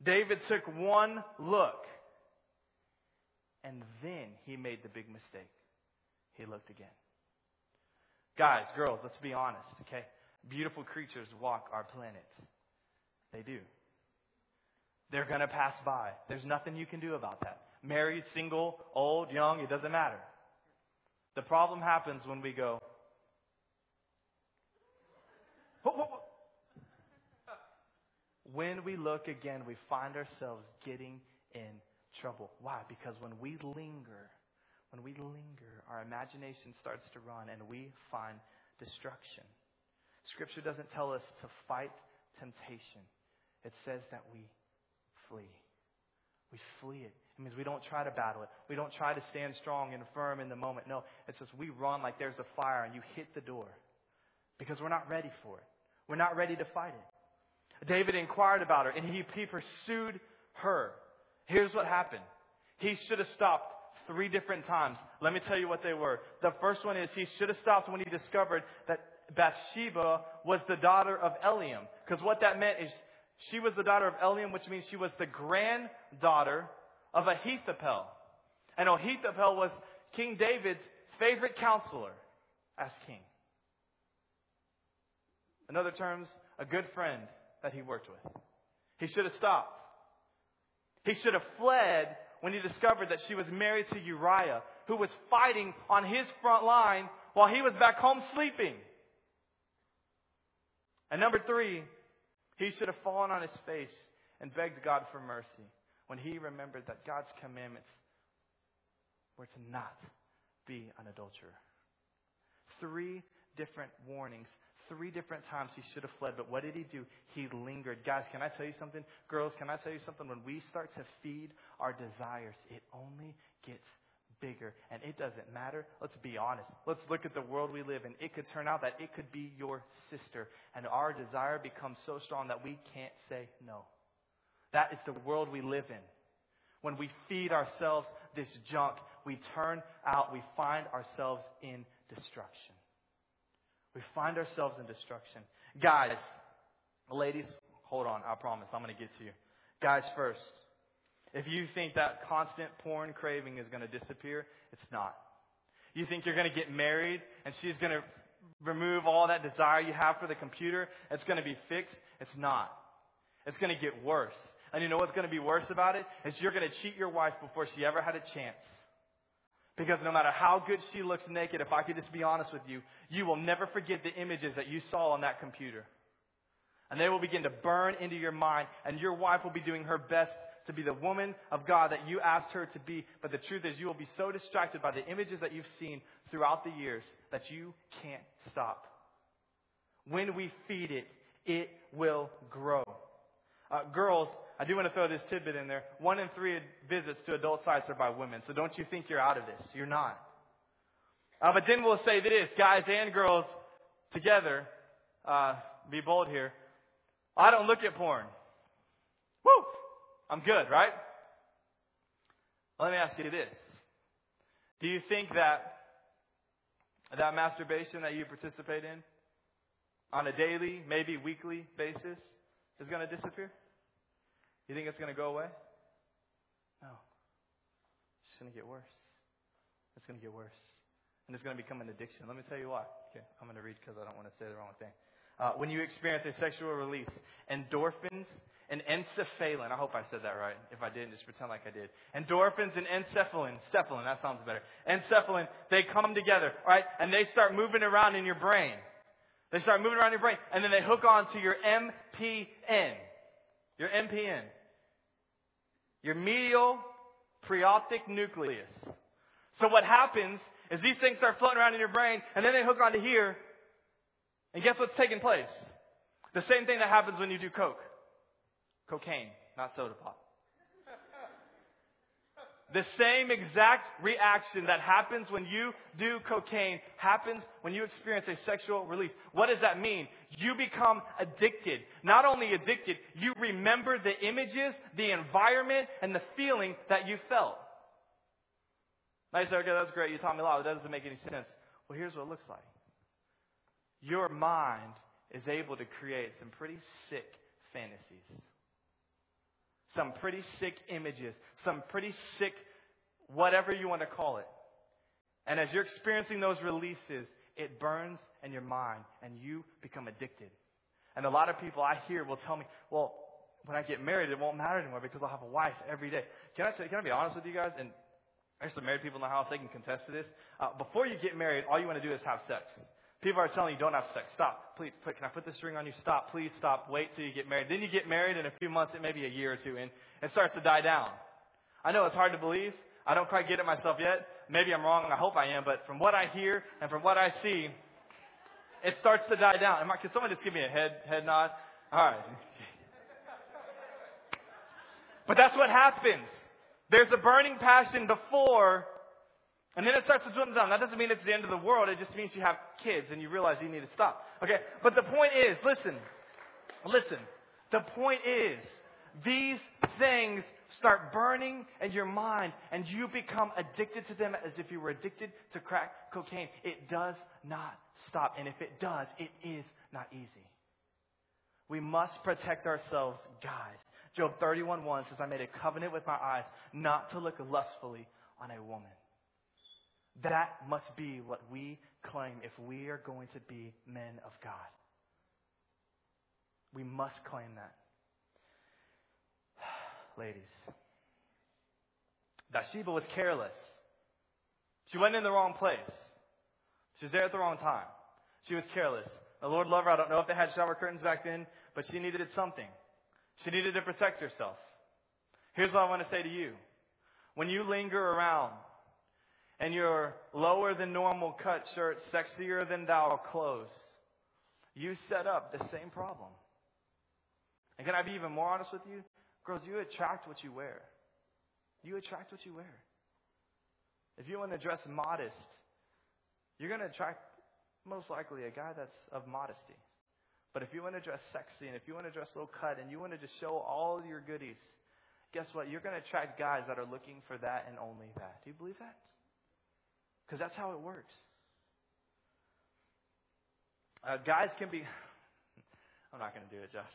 David took one look. And then he made the big mistake. He looked again. Guys, girls, let's be honest, okay? Beautiful creatures walk our planet. They do. They're going to pass by. There's nothing you can do about that. Married, single, old, young, it doesn't matter. The problem happens when we go, when we look again, we find ourselves getting in trouble. Why? Because when we linger, our imagination starts to run and we find destruction. Scripture doesn't tell us to fight temptation. It says that we flee. We flee it. It means we don't try to battle it. We don't try to stand strong and firm in the moment. No, it says we run like there's a fire and you hit the door because we're not ready for it. We're not ready to fight it. David inquired about her and he pursued her. Here's what happened. He should have stopped 3 different times. Let me tell you what they were. The first one is he should have stopped when he discovered that Bathsheba was the daughter of Eliam. Because what that meant is she was the daughter of Eliam, which means she was the granddaughter of Ahithophel. And Ahithophel was King David's favorite counselor as king. In other terms, a good friend that he worked with. He should have stopped. He should have fled when he discovered that she was married to Uriah, who was fighting on his front line while he was back home sleeping. And number 3, he should have fallen on his face and begged God for mercy when he remembered that God's commandments were to not be an adulterer. 3 different warnings. 3 different times he should have fled. But what did he do? He lingered. Guys, can I tell you something? Girls, can I tell you something? When we start to feed our desires, it only gets bigger. And it doesn't matter. Let's be honest. Let's look at the world we live in. It could turn out that it could be your sister. And our desire becomes so strong that we can't say no. That is the world we live in. When we feed ourselves this junk, we find ourselves in destruction. We find ourselves in destruction. Guys, ladies, hold on. I promise I'm going to get to you. Guys first. If you think that constant porn craving is going to disappear, it's not. You think you're going to get married and she's going to remove all that desire you have for the computer? It's going to be fixed? It's not. It's going to get worse. And you know what's going to be worse about it? Is you're going to cheat your wife before she ever had a chance. Because no matter how good she looks naked, if I could just be honest with you, you will never forget the images that you saw on that computer. And they will begin to burn into your mind, and your wife will be doing her best to be the woman of God that you asked her to be. But the truth is you will be so distracted by the images that you've seen throughout the years that you can't stop. When we feed it, it will grow. Girls, I do want to throw this tidbit in there. 1 in 3 visits to adult sites are by women. So don't you think you're out of this. You're not. But then we'll say this, guys and girls together, be bold here. I don't look at porn. Woo! I'm good, right? Let me ask you this. Do you think that masturbation that you participate in on a daily, maybe weekly basis is going to disappear? You think it's going to go away? No. It's going to get worse. It's going to get worse. And it's going to become an addiction. Let me tell you why. Okay, I'm going to read because I don't want to say the wrong thing. When you experience a sexual release, endorphins and encephalin. I hope I said that right. If I didn't, just pretend like I did. Endorphins and encephalin. That sounds better. Encephalin, they come together, right? And they start moving around in your brain. They start moving around your brain. And then they hook on to your MPN. Your MPN. Your medial preoptic nucleus. So what happens is these things start floating around in your brain, and then they hook onto here. And guess what's taking place? The same thing that happens when you do coke. Cocaine, not soda pop. The same exact reaction that happens when you do cocaine happens when you experience a sexual release. What does that mean? You become addicted. Not only addicted, you remember the images, the environment, and the feeling that you felt. Now you say, okay, that's great. You taught me a lot. That doesn't make any sense. Well, here's what it looks like. Your mind is able to create some pretty sick fantasies. some pretty sick images, some pretty sick whatever you want to call it. And as you're experiencing those releases, it burns in your mind and you become addicted. And a lot of people I hear will tell me, well, when I get married, it won't matter anymore because I'll have a wife every day. Can I be honest with you guys? And there's some married people in the house, they can contest to this. Before you get married, all you want to do is have sex. People are telling you, don't have sex. Stop. Please, can I put this ring on you? Stop. Please stop. Wait till you get married. Then you get married in a few months, it may be a year or two in, it starts to die down. I know it's hard to believe. I don't quite get it myself yet. Maybe I'm wrong. I hope I am. But from what I hear and from what I see, it starts to die down. Can someone just give me a head nod? All right. But that's what happens. There's a burning passion before, and then it starts to dwindle down. That doesn't mean it's the end of the world. It just means you have kids and you realize you need to stop. Okay? But the point is, listen. The point is, these things start burning in your mind and you become addicted to them as if you were addicted to crack cocaine. It does not stop. And if it does, it is not easy. We must protect ourselves, guys. Job 31:1 says, I made a covenant with my eyes not to look lustfully on a woman. That must be what we claim if we are going to be men of God. We must claim that. Ladies, Bathsheba was careless. She went in the wrong place. She was there at the wrong time. She was careless. The Lord loved her. I don't know if they had shower curtains back then, but she needed something. She needed to protect herself. Here's what I want to say to you. When you linger around and your lower than normal cut shirt, sexier than thou clothes, you set up the same problem. And can I be even more honest with you? Girls, you attract what you wear. You attract what you wear. If you want to dress modest, you're going to attract most likely a guy that's of modesty. But if you want to dress sexy and if you want to dress low cut and you want to just show all your goodies, guess what? You're going to attract guys that are looking for that and only that. Do you believe that? Because that's how it works. Guys can be... I'm not going to do it, Josh.